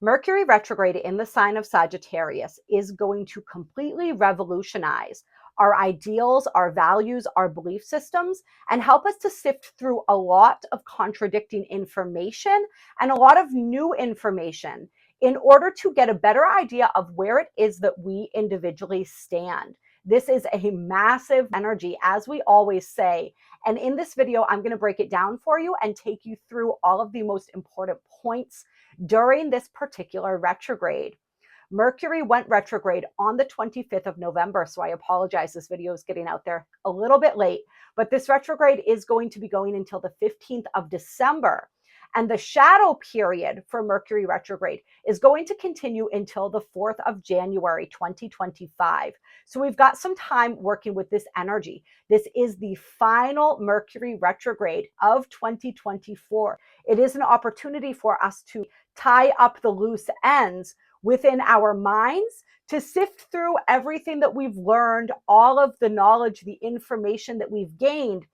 Mercury retrograde in the sign of Sagittarius is going to completely revolutionize our ideals, our values, our belief systems, and help us to sift through a lot of contradicting information and a lot of new information in order to get a better idea of where it is that we individually stand. This is a massive energy, as we always say. And in this video, I'm going to break it down for you and take you through all of the most important points during this particular retrograde. Mercury went retrograde on the 25th of November, so I apologize, this video is getting out there a little bit late, but this retrograde is going to be going until the 15th of December. And the shadow period for Mercury retrograde is going to continue until the 4th of January, 2025. So we've got some time working with this energy. This is the final Mercury retrograde of 2024. It is an opportunity for us to tie up the loose ends within our minds, to sift through everything that we've learned, all of the knowledge, the information that we've gained,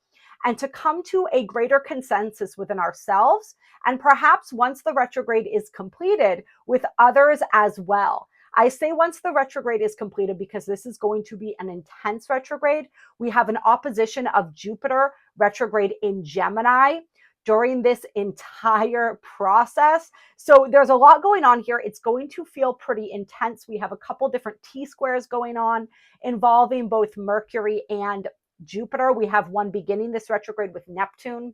and to come to a greater consensus within ourselves, and perhaps once the retrograde is completed, with others as well. I say once the retrograde is completed because this is going to be an intense retrograde. We have an opposition of Jupiter retrograde in Gemini during this entire process. So there's a lot going on here. It's going to feel pretty intense. We have a couple different T-squares going on involving both Mercury and Jupiter. We have one beginning this retrograde with Neptune,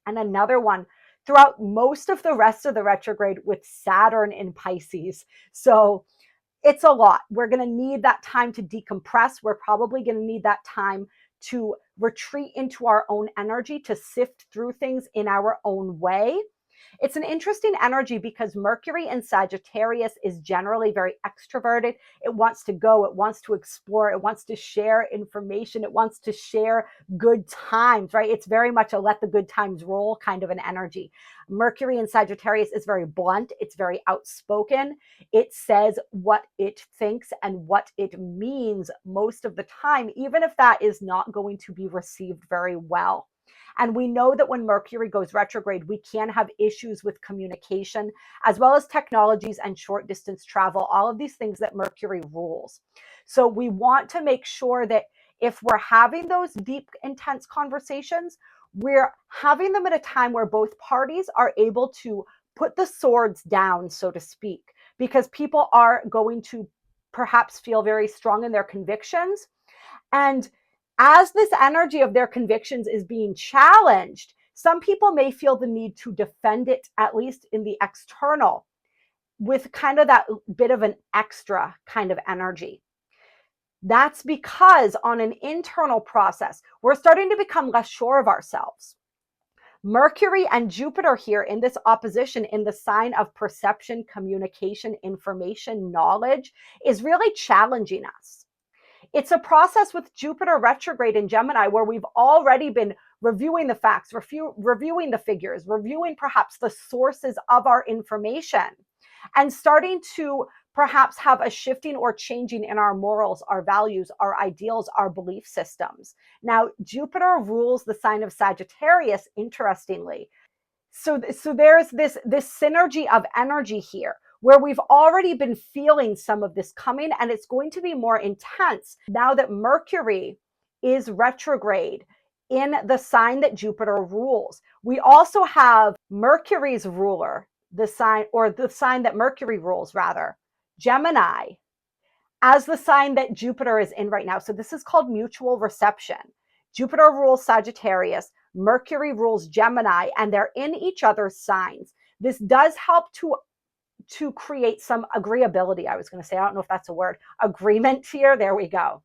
and another one throughout most of the rest of the retrograde with Saturn in Pisces. So it's a lot. We're going to need that time to decompress. We're probably going to need that time to retreat into our own energy, to sift through things in our own way. It's an interesting energy because Mercury in Sagittarius is generally very extroverted. It wants to go, it wants to explore, it wants to share information, it wants to share good times, right? It's very much a let the good times roll kind of an energy. Mercury in Sagittarius is very blunt, it's very outspoken. It says what it thinks and what it means most of the time, even if that is not going to be received very well. And we know that when Mercury goes retrograde, we can have issues with communication, as well as technologies and short distance travel, all of these things that Mercury rules. So we want to make sure that if we're having those deep, intense conversations, we're having them at a time where both parties are able to put the swords down, so to speak, because people are going to perhaps feel very strong in their convictions. And as this energy of their convictions is being challenged, some people may feel the need to defend it, at least in the external, with kind of that bit of an extra kind of energy. That's because on an internal process, we're starting to become less sure of ourselves. Mercury and Jupiter here in this opposition in the sign of perception, communication, information, knowledge is really challenging us. It's a process with Jupiter retrograde in Gemini where we've already been reviewing the facts, reviewing the figures, reviewing perhaps the sources of our information, and starting to perhaps have a shifting or changing in our morals, our values, our ideals, our belief systems. Now, Jupiter rules the sign of Sagittarius, interestingly. So there's this synergy of energy here, where we've already been feeling some of this coming, and it's going to be more intense now that Mercury is retrograde in the sign that Jupiter rules. We also have Mercury's ruler, the sign that Mercury rules, rather, Gemini, as the sign that Jupiter is in right now. So this is called mutual reception. Jupiter rules Sagittarius, Mercury rules Gemini, and they're in each other's signs. This does help to create some agreeability. I was going to say, I don't know if that's a word, agreement here. There we go.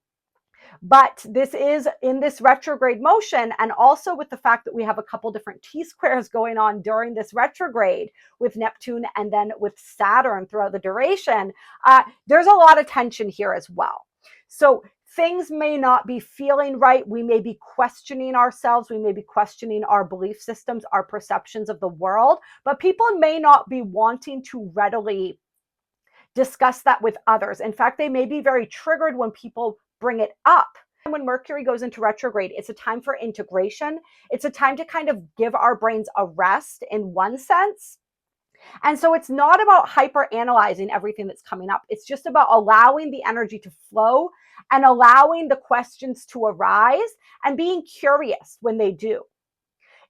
But this is in this retrograde motion, and also with the fact that we have a couple different T-squares going on during this retrograde with Neptune and then with Saturn throughout the duration, there's a lot of tension here as well. So things may not be feeling right. We may be questioning ourselves. We may be questioning our belief systems, our perceptions of the world, but people may not be wanting to readily discuss that with others. In fact, they may be very triggered when people bring it up. When Mercury goes into retrograde, it's a time for integration. It's a time to kind of give our brains a rest in one sense, And so it's not about hyper analyzing everything that's coming up. It's just about allowing the energy to flow and allowing the questions to arise and being curious when they do.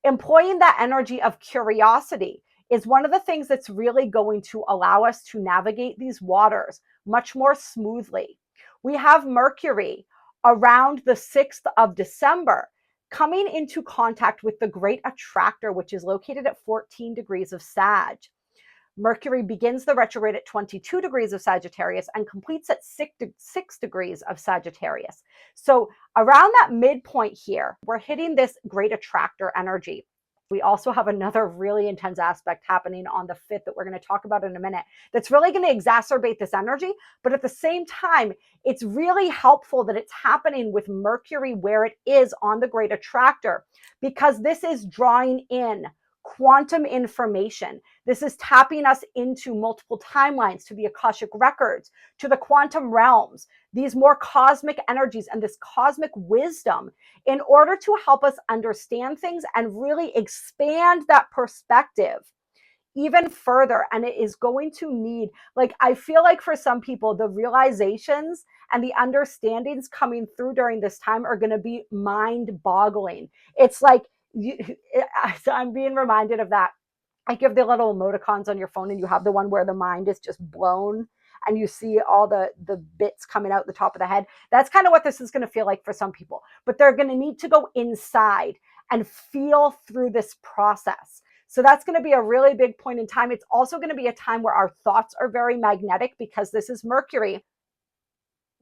Employing that energy of curiosity is one of the things that's really going to allow us to navigate these waters much more smoothly. We have Mercury around the 6th of December coming into contact with the great attractor, which is located at 14 degrees of Sag. Mercury begins the retrograde at 22 degrees of Sagittarius and completes at 6 degrees of Sagittarius. So around that midpoint here, we're hitting this great attractor energy. We also have another really intense aspect happening on the 5th that we're going to talk about in a minute that's really going to exacerbate this energy. But at the same time, it's really helpful that it's happening with Mercury where it is on the great attractor, because this is drawing in quantum information. This is tapping us into multiple timelines, to the Akashic records, to the quantum realms, these more cosmic energies and this cosmic wisdom in order to help us understand things and really expand that perspective even further. And it is going to need, like, I feel like for some people, the realizations and the understandings coming through during this time are going to be mind boggling. It's like, I'm being reminded of that. I give the little emoticons on your phone and you have the one where the mind is just blown and you see all the bits coming out the top of the head. That's kind of what this is going to feel like for some people, but they're going to need to go inside and feel through this process. So that's going to be a really big point in time. It's also going to be a time where our thoughts are very magnetic because this is Mercury.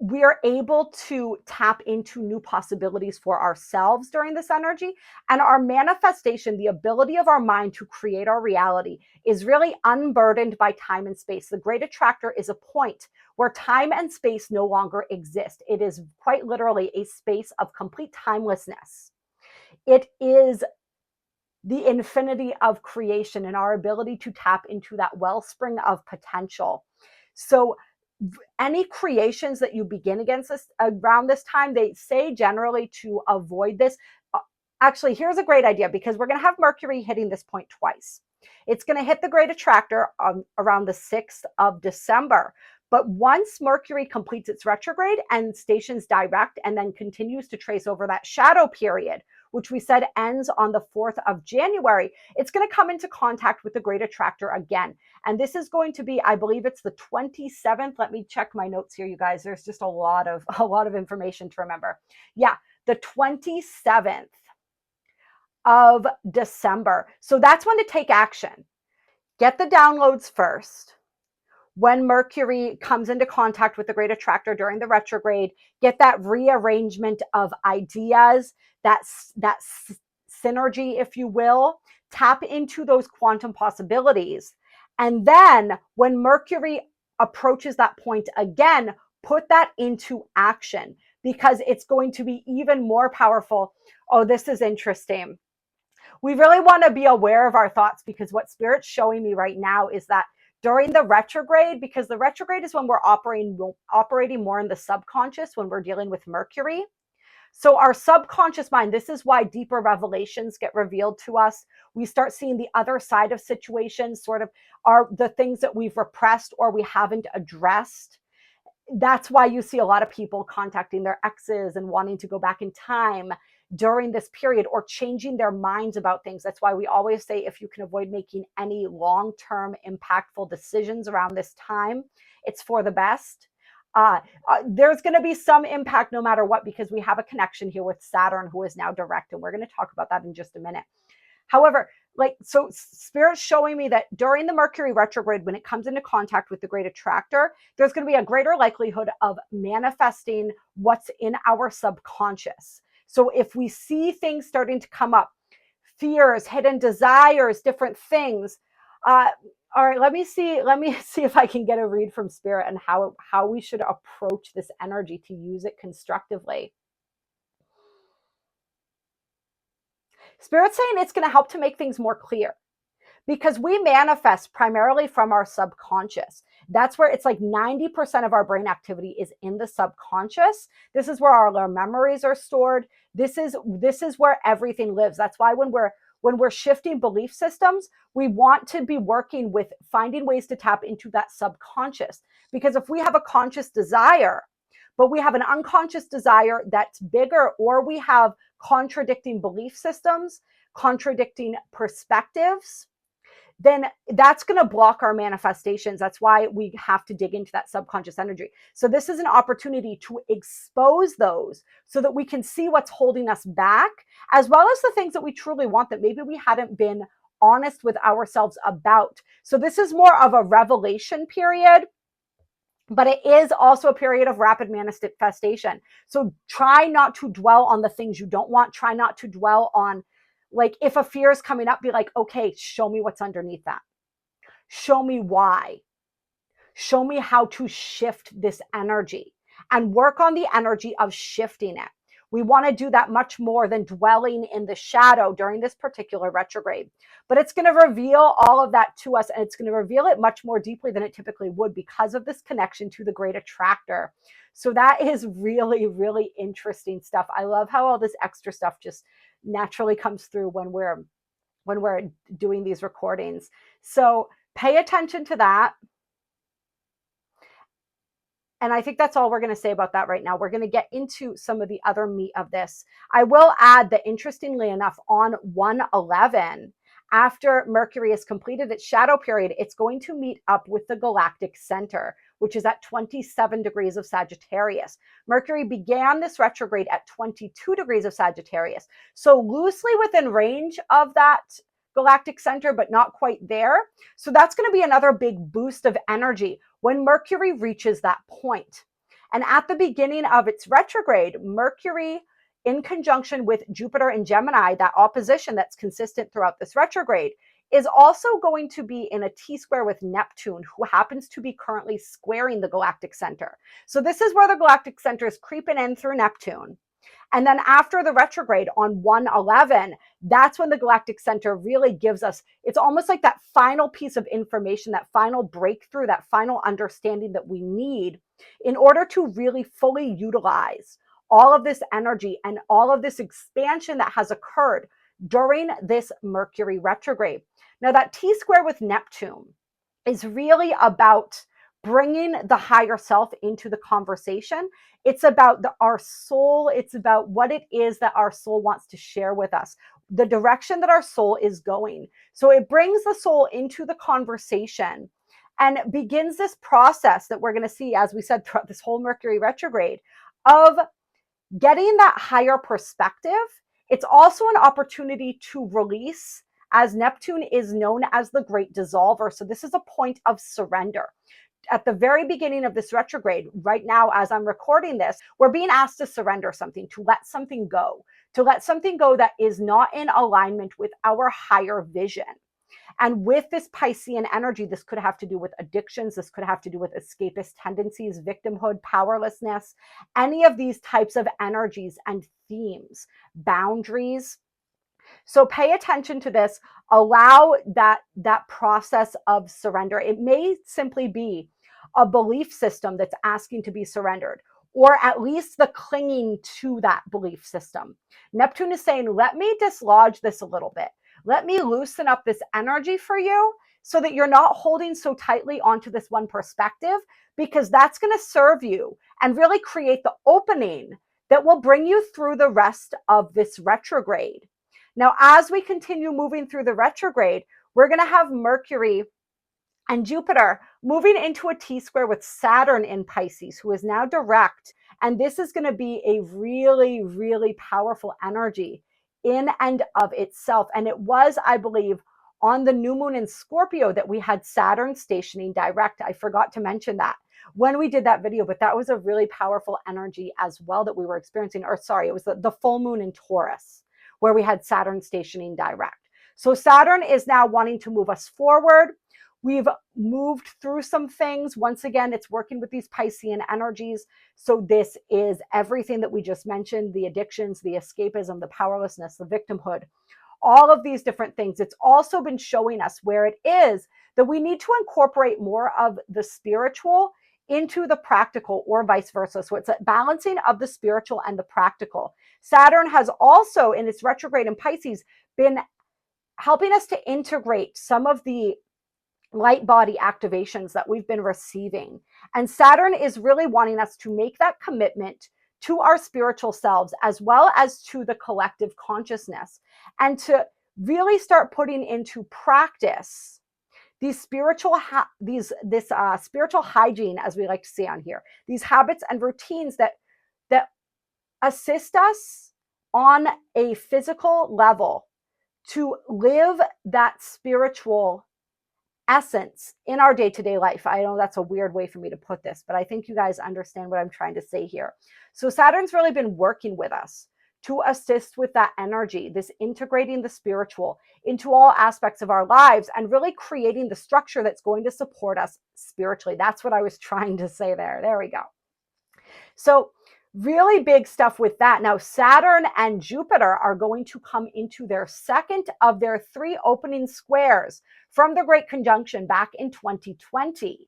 We are able to tap into new possibilities for ourselves during this energy. And our manifestation, the ability of our mind to create our reality, is really unburdened by time and space. The great attractor is a point where time and space no longer exist. It is quite literally a space of complete timelessness. It is the infinity of creation and our ability to tap into that wellspring of potential. So any creations that you begin against this around this time, they say generally to avoid this. Actually, here's a great idea, because we're going to have Mercury hitting this point twice. It's going to hit the great attractor around the 6th of December. But once Mercury completes its retrograde and stations direct and then continues to trace over that shadow period, which we said ends on the 4th of January, it's going to come into contact with the great attractor again. And this is going to be, I believe it's the 27th. Let me check my notes here, you guys. There's just a lot of information to remember. Yeah, the 27th of December. So that's when to take action. Get the downloads first. When Mercury comes into contact with the great attractor during the retrograde, get that rearrangement of ideas, that synergy, if you will, tap into those quantum possibilities. And then when Mercury approaches that point again, put that into action, because it's going to be even more powerful. Oh, this is interesting. We really want to be aware of our thoughts, because what Spirit's showing me right now is that during the retrograde, because the retrograde is when we're operating more in the subconscious when we're dealing with Mercury. So our subconscious mind, this is why deeper revelations get revealed to us. We start seeing the other side of situations, sort of are the things that we've repressed or we haven't addressed. That's why you see a lot of people contacting their exes and wanting to go back in time during this period, or changing their minds about things. That's why we always say, if you can avoid making any long-term impactful decisions around this time, it's for the best. There's going to be some impact no matter what, because we have a connection here with Saturn, who is now direct, and we're going to talk about that in just a minute. However, so Spirit's showing me that during the Mercury retrograde, when it comes into contact with the great attractor, there's going to be a greater likelihood of manifesting what's in our subconscious. So if we see things starting to come up, fears, hidden desires, different things. All right, let me see if I can get a read from Spirit and how we should approach this energy to use it constructively. Spirit's saying it's going to help to make things more clear, because we manifest primarily from our subconscious. That's where it's like 90% of our brain activity is in the subconscious. This is where our memories are stored. This is where everything lives. That's why when when we're shifting belief systems, we want to be working with finding ways to tap into that subconscious. Because if we have a conscious desire, but we have an unconscious desire that's bigger, or we have contradicting belief systems, contradicting perspectives, then that's going to block our manifestations. That's why we have to dig into that subconscious energy. So this is an opportunity to expose those so that we can see what's holding us back, as well as the things that we truly want that maybe we hadn't been honest with ourselves about. So this is more of a revelation period, but it is also a period of rapid manifestation. So try not to dwell on the things you don't want. Try not to dwell on, like, if a fear is coming up, be like, okay, show me what's underneath that. Show me why. Show me how to shift this energy, and work on the energy of shifting it. We want to do that much more than dwelling in the shadow during this particular retrograde. But it's going to reveal all of that to us, and it's going to reveal it much more deeply than it typically would because of this connection to the great attractor. So that is really, really interesting stuff. I love how all this extra stuff just naturally comes through when we're doing these recordings. So pay attention to that. And I think that's all we're going to say about that right now. We're going to get into some of the other meat of this. I will add that, interestingly enough, on 1/11, after Mercury has completed its shadow period, it's going to meet up with the galactic center, which is at 27 degrees of Sagittarius. Mercury began this retrograde at 22 degrees of Sagittarius. So loosely within range of that galactic center, but not quite there. So that's going to be another big boost of energy when Mercury reaches that point. And at the beginning of its retrograde, Mercury, in conjunction with Jupiter and Gemini, that opposition that's consistent throughout this retrograde, is also going to be in a T-square with Neptune, who happens to be currently squaring the galactic center. So this is where the galactic center is creeping in through Neptune. And then after the retrograde on 1/11, that's when the galactic center really gives us, it's almost like that final piece of information, that final breakthrough, that final understanding that we need in order to really fully utilize all of this energy and all of this expansion that has occurred during this Mercury retrograde. Now, that T-square with Neptune is really about bringing the higher self into the conversation. It's about our soul. It's about what it is that our soul wants to share with us, the direction that our soul is going. So it brings the soul into the conversation and begins this process that we're going to see, as we said, throughout this whole Mercury retrograde, of getting that higher perspective. It's also an opportunity to release, as Neptune is known as the great dissolver. So this is a point of surrender. At the very beginning of this retrograde, right now, as I'm recording this, we're being asked to surrender something, to let something go that is not in alignment with our higher vision. And with this Piscean energy, this could have to do with addictions. This could have to do with escapist tendencies, victimhood, powerlessness, any of these types of energies and themes, boundaries. So pay attention to this. Allow that process of surrender. It may simply be a belief system that's asking to be surrendered, or at least the clinging to that belief system. Neptune is saying, let me dislodge this a little bit. Let me loosen up this energy for you so that you're not holding so tightly onto this one perspective, because that's going to serve you and really create the opening that will bring you through the rest of this retrograde. Now, as we continue moving through the retrograde, we're going to have Mercury and Jupiter moving into a T-square with Saturn in Pisces, who is now direct. And this is going to be a really, really powerful energy in and of itself. And it was, I believe, on the new moon in Scorpio that we had Saturn stationing direct. I forgot to mention that when we did that video, but that was a really powerful energy as well that we were experiencing. Or sorry, it was the full moon in Taurus, where we had Saturn stationing direct. So Saturn is now wanting to move us forward. We've moved through some things. Once again, it's working with these Piscean energies. So this is everything that we just mentioned, the addictions, the escapism, the powerlessness, the victimhood, all of these different things. It's also been showing us where it is that we need to incorporate more of the spiritual into the practical, or vice versa. So it's a balancing of the spiritual and the practical. Saturn has also, in its retrograde in Pisces, been helping us to integrate some of the light body activations that we've been receiving. And Saturn is really wanting us to make that commitment to our spiritual selves, as well as to the collective consciousness, and to really start putting into practice these spiritual spiritual hygiene, as we like to say on here, these habits and routines that assist us on a physical level to live that spiritual essence in our day-to-day life. I know that's a weird way for me to put this, but I think you guys understand what I'm trying to say here. So Saturn's really been working with us to assist with that energy, this integrating the spiritual into all aspects of our lives and really creating the structure that's going to support us spiritually. That's what I was trying to say there. There we go. So really big stuff with that. Now, Saturn and Jupiter are going to come into their second of their 3 opening squares from the Great Conjunction back in 2020.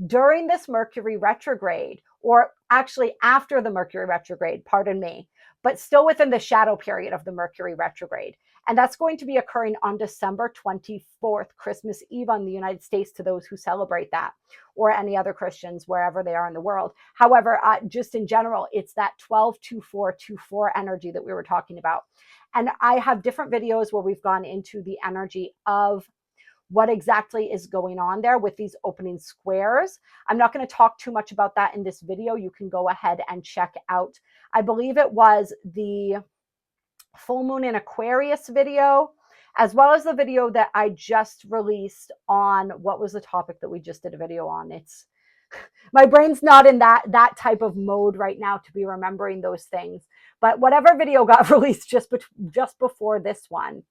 During this Mercury retrograde, or actually after the Mercury retrograde, pardon me, but still within the shadow period of the Mercury retrograde. And that's going to be occurring on December 24th, Christmas Eve in the United States, to those who celebrate that, or any other Christians wherever they are in the world. However, just in general, it's that 12-24-24 energy that we were talking about. And I have different videos where we've gone into the energy of what exactly is going on there with these opening squares. I'm not going to talk too much about that in this video. You can go ahead and check out, I believe it was the full moon in Aquarius video, as well as the video that I just released on, what was the topic that we just did a video on? It's my brain's not in that type of mode right now to be remembering those things. But whatever video got released just before this one,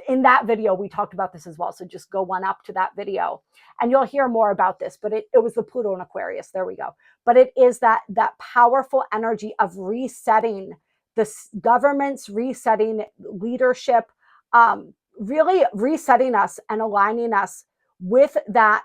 in that video, we talked about this as well. So just go one up to that video and you'll hear more about this. But it was the Pluto in Aquarius. There we go. But it is that powerful energy of resetting the governments, resetting leadership, really resetting us and aligning us with that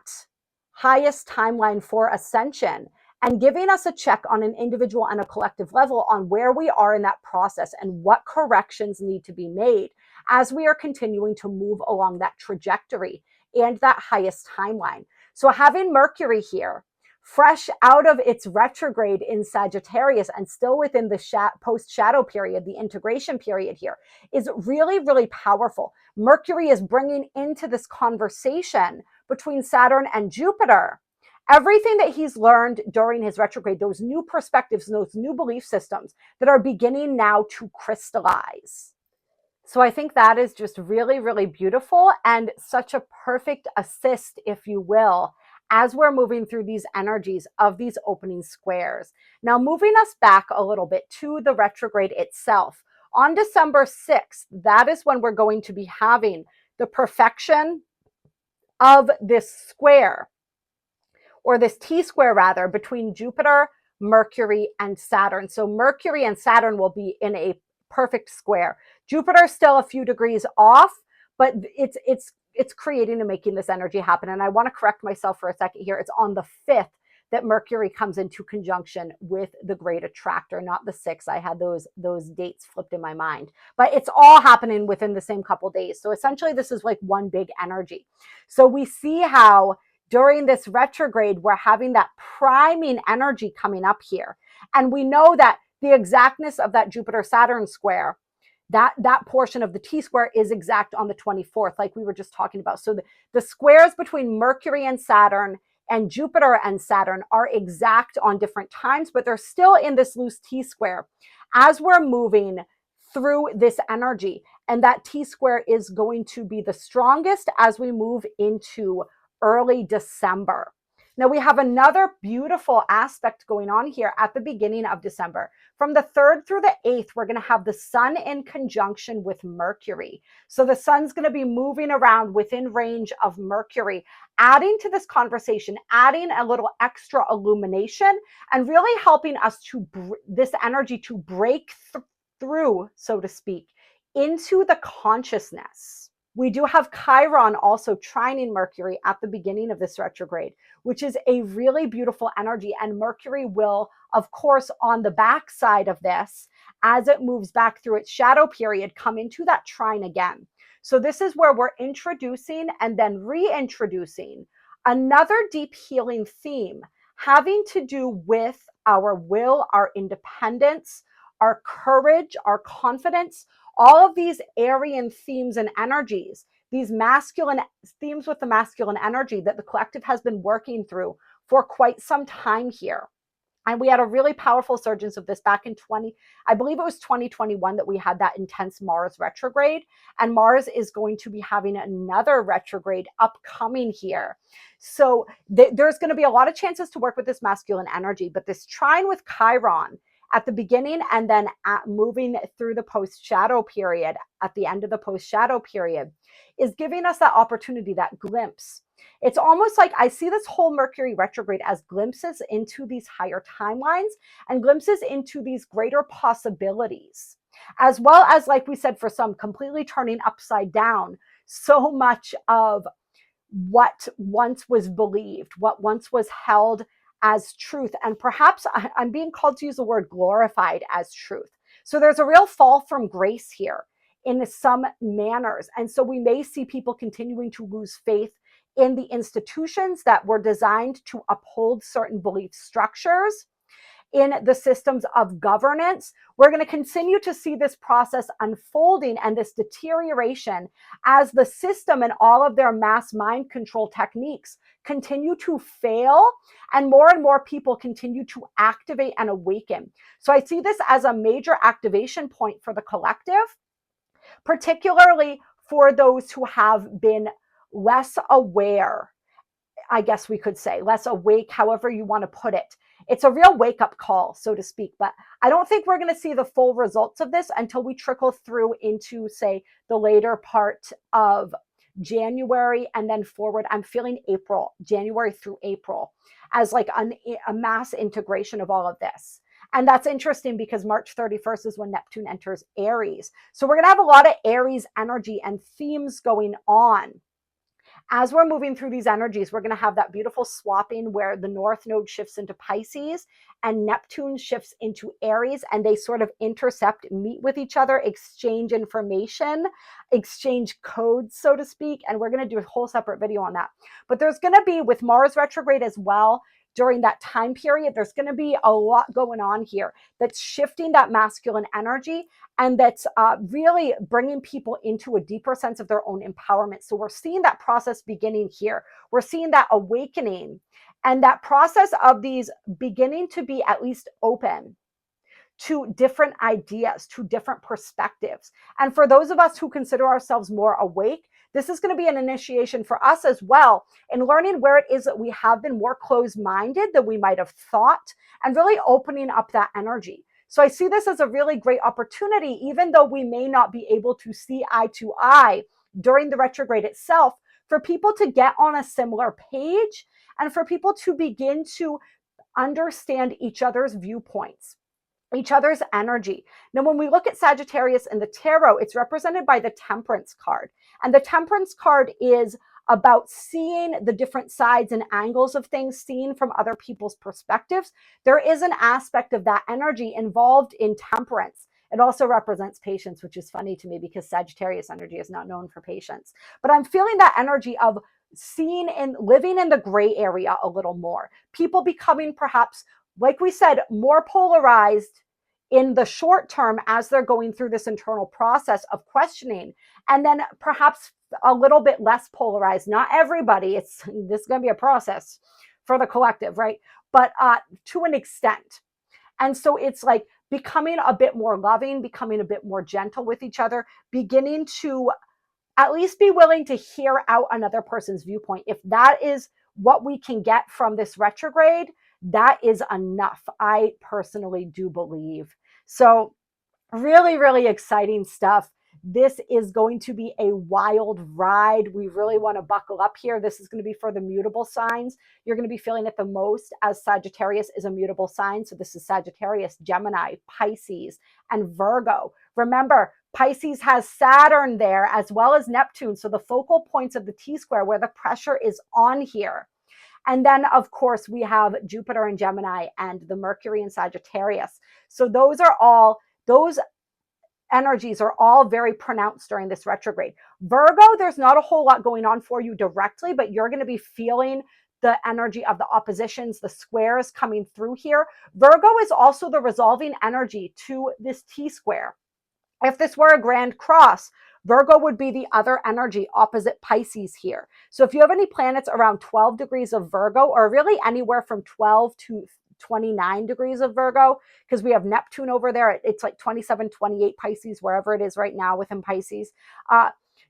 highest timeline for ascension, and giving us a check on an individual and a collective level on where we are in that process and what corrections need to be made as we are continuing to move along that trajectory and that highest timeline. So having Mercury here, fresh out of its retrograde in Sagittarius and still within the post-shadow period, the integration period here, is really, really powerful. Mercury is bringing into this conversation between Saturn and Jupiter everything that he's learned during his retrograde, those new perspectives, those new belief systems that are beginning now to crystallize. So I think that is just really, really beautiful and such a perfect assist, if you will, as we're moving through these energies of these opening squares. Now, moving us back a little bit to the retrograde itself. On December 6th, that is when we're going to be having the perfection of this square, or this T-square rather, between Jupiter, Mercury, and Saturn. So Mercury and Saturn will be in a perfect square. Jupiter is still a few degrees off, but it's creating and making this energy happen. And I want to correct myself for a second here. It's on the 5th that Mercury comes into conjunction with the great attractor, not the 6th. I had those dates flipped in my mind, but it's all happening within the same couple days. So essentially this is like one big energy. So we see how during this retrograde, we're having that priming energy coming up here. And we know that the exactness of that Jupiter-Saturn square, that portion of the T-square is exact on the 24th, like we were just talking about. So the squares between Mercury and Saturn and Jupiter and Saturn are exact on different times, but they're still in this loose T-square as we're moving through this energy. And that T-square is going to be the strongest as we move into early December. Now we have another beautiful aspect going on here at the beginning of December. From the 3rd through the 8th, we're going to have the sun in conjunction with Mercury. So the sun's going to be moving around within range of Mercury, adding to this conversation, adding a little extra illumination, and really helping us to this energy to break through, so to speak, into the consciousness. We do have Chiron also trining Mercury at the beginning of this retrograde, which is a really beautiful energy. And Mercury will, of course, on the back side of this, as it moves back through its shadow period, come into that trine again. So this is where we're introducing and then reintroducing another deep healing theme having to do with our will, our independence, our courage, our confidence, all of these Aryan themes and energies, these masculine themes with the masculine energy that the collective has been working through for quite some time here. And we had a really powerful surgence of this back in I believe it was 2021 that we had that intense Mars retrograde. And Mars is going to be having another retrograde upcoming here. So there's going to be a lot of chances to work with this masculine energy, but this trine with Chiron at the beginning and then moving through the post-shadow period, at the end of the post-shadow period, is giving us that opportunity, that glimpse. It's almost like I see this whole Mercury retrograde as glimpses into these higher timelines and glimpses into these greater possibilities, as well as, like we said, for some, completely turning upside down so much of what once was believed, what once was held as truth. And perhaps I'm being called to use the word glorified as truth. So there's a real fall from grace here in some manners. And so we may see people continuing to lose faith in the institutions that were designed to uphold certain belief structures, in the systems of governance. We're going to continue to see this process unfolding and this deterioration as the system and all of their mass mind control techniques continue to fail and more people continue to activate and awaken. So I see this as a major activation point for the collective, particularly for those who have been less aware, I guess we could say, less awake, however you want to put it. It's a real wake-up call, so to speak, but I don't think we're going to see the full results of this until we trickle through into, say, the later part of January and then forward. I'm feeling April, January through April, as like a mass integration of all of this. And that's interesting because March 31st is when Neptune enters Aries. So we're going to have a lot of Aries energy and themes going on. As we're moving through these energies, we're going to have that beautiful swapping where the North Node shifts into Pisces and Neptune shifts into Aries, and they sort of intercept, meet with each other, exchange information, exchange codes, so to speak. And we're going to do a whole separate video on that. But there's going to be, with Mars retrograde as well, during that time period, there's going to be a lot going on here that's shifting that masculine energy and that's really bringing people into a deeper sense of their own empowerment. So we're seeing that process beginning here. We're seeing that awakening and that process of these beginning to be at least open to different ideas, to different perspectives. And for those of us who consider ourselves more awake, this is going to be an initiation for us as well in learning where it is that we have been more closed-minded than we might have thought and really opening up that energy. So I see this as a really great opportunity, even though we may not be able to see eye to eye during the retrograde itself, for people to get on a similar page and for people to begin to understand each other's viewpoints, each other's energy. Now, when we look at Sagittarius in the tarot, it's represented by the Temperance card. And the Temperance card is about seeing the different sides and angles of things, seen from other people's perspectives. There is an aspect of that energy involved in temperance. It also represents patience, which is funny to me because Sagittarius energy is not known for patience. But I'm feeling that energy of seeing and living in the gray area a little more. People becoming perhaps, like we said, more polarized in the short term as they're going through this internal process of questioning, and then perhaps a little bit less polarized. Not everybody, this is going to be a process for the collective, right? But to an extent. And so it's like becoming a bit more loving, becoming a bit more gentle with each other, beginning to at least be willing to hear out another person's viewpoint. If that is what we can get from this retrograde, that is enough. I personally do believe. So really, really exciting stuff. This is going to be a wild ride. We really want to buckle up here. This is going to be for the mutable signs. You're going to be feeling it the most, as Sagittarius is a mutable sign. So this is Sagittarius, Gemini, Pisces, and Virgo. Remember, Pisces has Saturn there as well as Neptune. So the focal points of the T-square where the pressure is on here. And then, of course, we have Jupiter in Gemini and the Mercury in Sagittarius. So those are all those energies are all very pronounced during this retrograde. Virgo, there's not a whole lot going on for you directly, but you're going to be feeling the energy of the oppositions, the squares coming through here. Virgo is also the resolving energy to this T-square. If this were a grand cross, Virgo would be the other energy opposite Pisces here. So if you have any planets around 12 degrees of Virgo, or really anywhere from 12 to 29 degrees of Virgo, because we have Neptune over there, it's like 27, 28 Pisces, wherever it is right now within Pisces,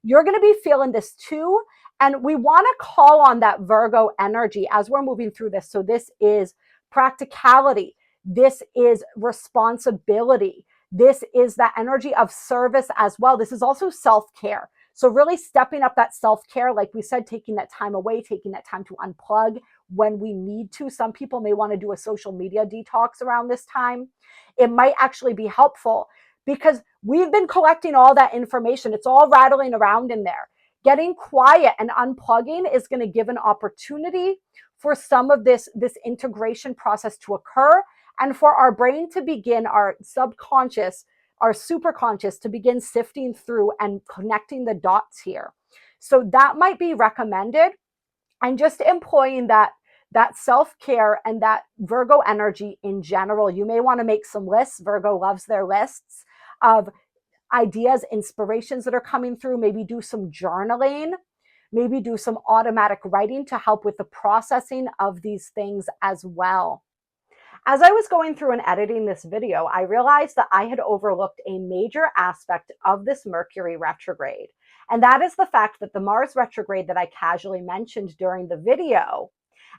you're going to be feeling this too. And we want to call on that Virgo energy as we're moving through this. So this is practicality. This is responsibility. This is that energy of service as well. This is also self-care. So really stepping up that self-care, like we said, taking that time away, taking that time to unplug when we need to. Some people may want to do a social media detox around this time. It might actually be helpful because we've been collecting all that information. It's all rattling around in there. Getting quiet and unplugging is going to give an opportunity for some of this integration process to occur, and for our brain to begin, our subconscious, our superconscious to begin sifting through and connecting the dots here. So that might be recommended, and just employing that self-care and that Virgo energy in general. You may want to make some lists. Virgo loves their lists of ideas, inspirations that are coming through. Maybe do some journaling, maybe do some automatic writing to help with the processing of these things as well. As I was going through and editing this video, I realized that I had overlooked a major aspect of this Mercury retrograde. And that is the fact that the Mars retrograde that I casually mentioned during the video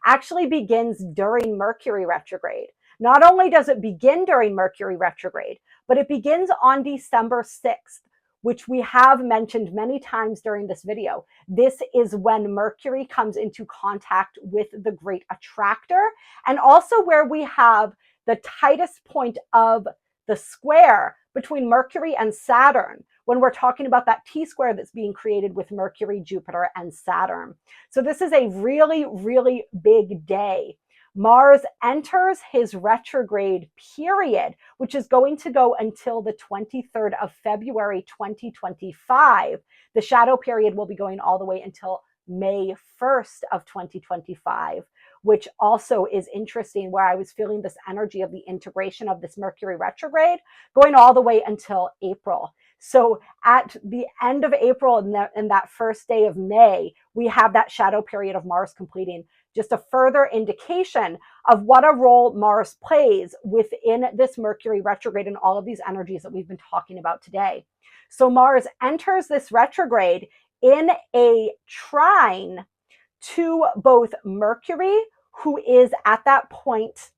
actually begins during Mercury retrograde. Not only does it begin during Mercury retrograde, but it begins on December 6th, which we have mentioned many times during this video. This is when Mercury comes into contact with the great attractor, and also where we have the tightest point of the square between Mercury and Saturn, when we're talking about that T-square that's being created with Mercury, Jupiter, and Saturn. So this is a really, really big day. Mars enters his retrograde period, which is going to go until the 23rd of February, 2025. The shadow period will be going all the way until May 1st of 2025, which also is interesting, where I was feeling this energy of the integration of this Mercury retrograde going all the way until April. So at the end of April and that first day of May, we have that shadow period of Mars completing. Just a further indication of what a role Mars plays within this Mercury retrograde and all of these energies that we've been talking about today. So Mars enters this retrograde in a trine to both Mercury, who is at that point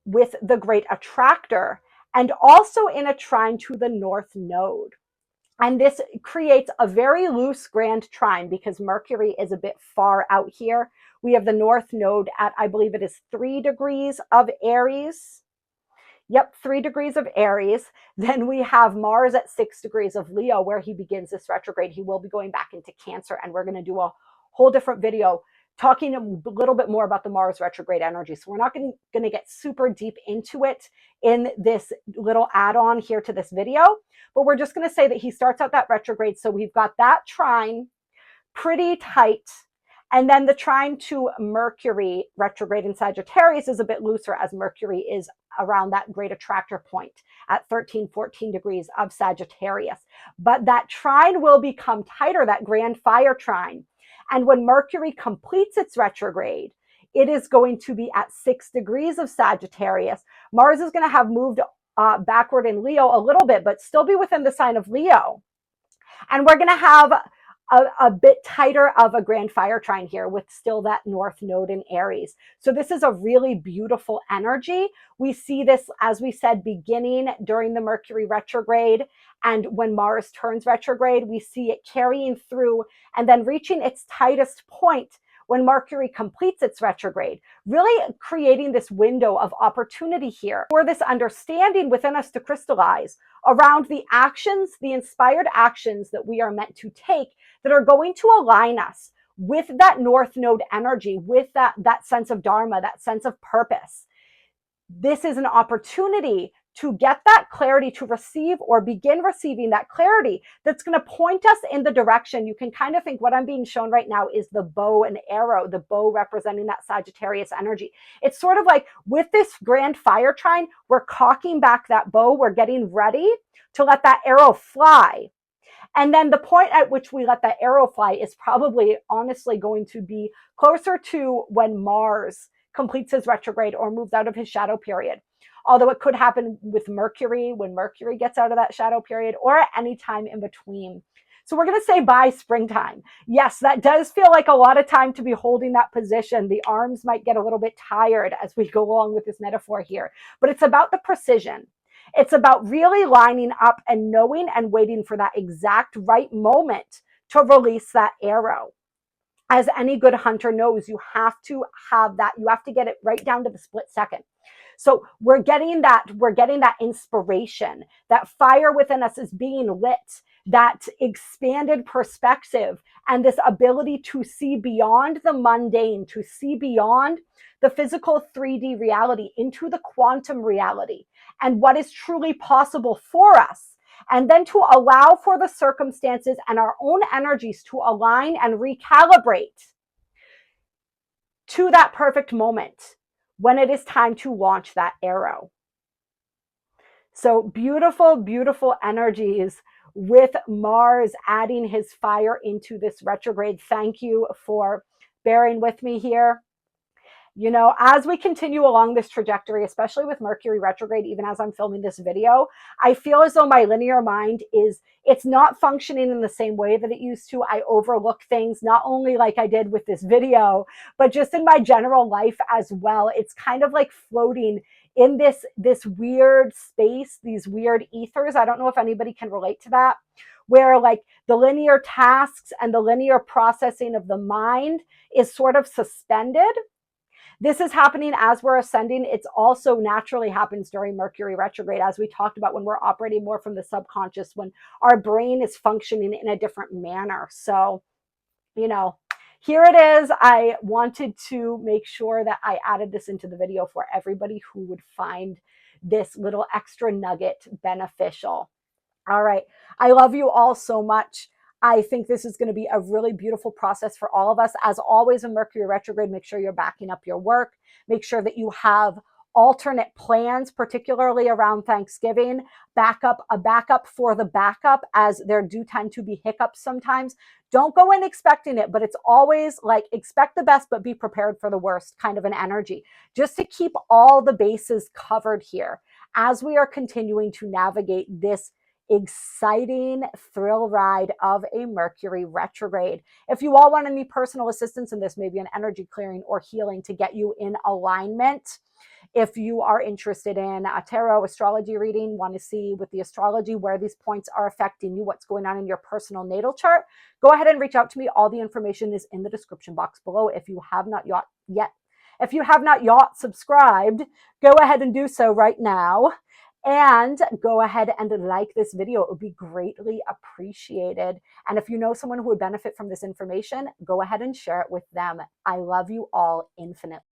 with the great attractor, and also in a trine to the North Node. And this creates a very loose grand trine because Mercury is a bit far out here. We have the North Node at, I believe it is 3 degrees of Aries. Yep, 3 degrees of Aries. Then we have Mars at 6 degrees of Leo, where he begins this retrograde. He will be going back into Cancer, and we're going to do a whole different video talking a little bit more about the Mars retrograde energy. So we're not going to get super deep into it in this little add-on here to this video, but we're just going to say that he starts out that retrograde. So we've got that trine pretty tight. And then the trine to Mercury retrograde in Sagittarius is a bit looser, as Mercury is around that great attractor point at 13, 14 degrees of Sagittarius. But that trine will become tighter, that grand fire trine. And when Mercury completes its retrograde, it is going to be at 6 degrees of Sagittarius. Mars is going to have moved backward in Leo a little bit, but still be within the sign of Leo. And we're going to have a bit tighter of a grand fire trine here with still that North Node in Aries. So this is a really beautiful energy. We see this, as we said, beginning during the Mercury retrograde. And when Mars turns retrograde, we see it carrying through and then reaching its tightest point when Mercury completes its retrograde, really creating this window of opportunity here for this understanding within us to crystallize around the actions, the inspired actions that we are meant to take that are going to align us with that North Node energy, with that sense of Dharma, that sense of purpose. This is an opportunity to get that clarity, to receive or begin receiving that clarity that's going to point us in the direction. You can kind of think what I'm being shown right now is the bow and arrow, the bow representing that Sagittarius energy. It's sort of like with this grand fire trine, we're cocking back that bow. We're getting ready to let that arrow fly. And then the point at which we let that arrow fly is probably honestly going to be closer to when Mars completes his retrograde or moves out of his shadow period. Although it could happen with Mercury when Mercury gets out of that shadow period, or at any time in between. So we're going to say by springtime. Yes, that does feel like a lot of time to be holding that position. The arms might get a little bit tired as we go along with this metaphor here, but it's about the precision. It's about really lining up and knowing and waiting for that exact right moment to release that arrow. As any good hunter knows, you have to have that. You have to get it right down to the split second. So we're getting that inspiration. That fire within us is being lit, that expanded perspective, and this ability to see beyond the mundane, to see beyond the physical 3D reality into the quantum reality and what is truly possible for us. And then to allow for the circumstances and our own energies to align and recalibrate to that perfect moment when it is time to launch that arrow. So beautiful, beautiful energies with Mars adding his fire into this retrograde. Thank you for bearing with me here. You know, as we continue along this trajectory, especially with Mercury retrograde, even as I'm filming this video, I feel as though my linear mind it's not functioning in the same way that it used to. I overlook things, not only like I did with this video, but just in my general life as well. It's kind of like floating in this weird space, these weird ethers. I don't know if anybody can relate to that, where like the linear tasks and the linear processing of the mind is sort of suspended. This is happening as we're ascending. It's also naturally happens during Mercury retrograde, as we talked about, when we're operating more from the subconscious, when our brain is functioning in a different manner. So, you know, here it is. I wanted to make sure that I added this into the video for everybody who would find this little extra nugget beneficial. All right. I love you all so much. I think this is going to be a really beautiful process for all of us. As always, in Mercury retrograde, make sure you're backing up your work. Make sure that you have alternate plans, particularly around Thanksgiving. A backup for the backup, as there do tend to be hiccups sometimes. Don't go in expecting it, but it's always like expect the best, but be prepared for the worst kind of an energy, just to keep all the bases covered here as we are continuing to navigate this exciting thrill ride of a Mercury retrograde. If you all want any personal assistance in this, maybe an energy clearing or healing to get you in alignment, if you are interested in a tarot astrology reading, want to see with the astrology where these points are affecting you, what's going on in your personal natal chart, go ahead and reach out to me. All the information is in the description box below. If you have not yet subscribed, go ahead and do so right now. And go ahead and like this video. It would be greatly appreciated. And if you know someone who would benefit from this information, go ahead and share it with them. I love you all infinitely.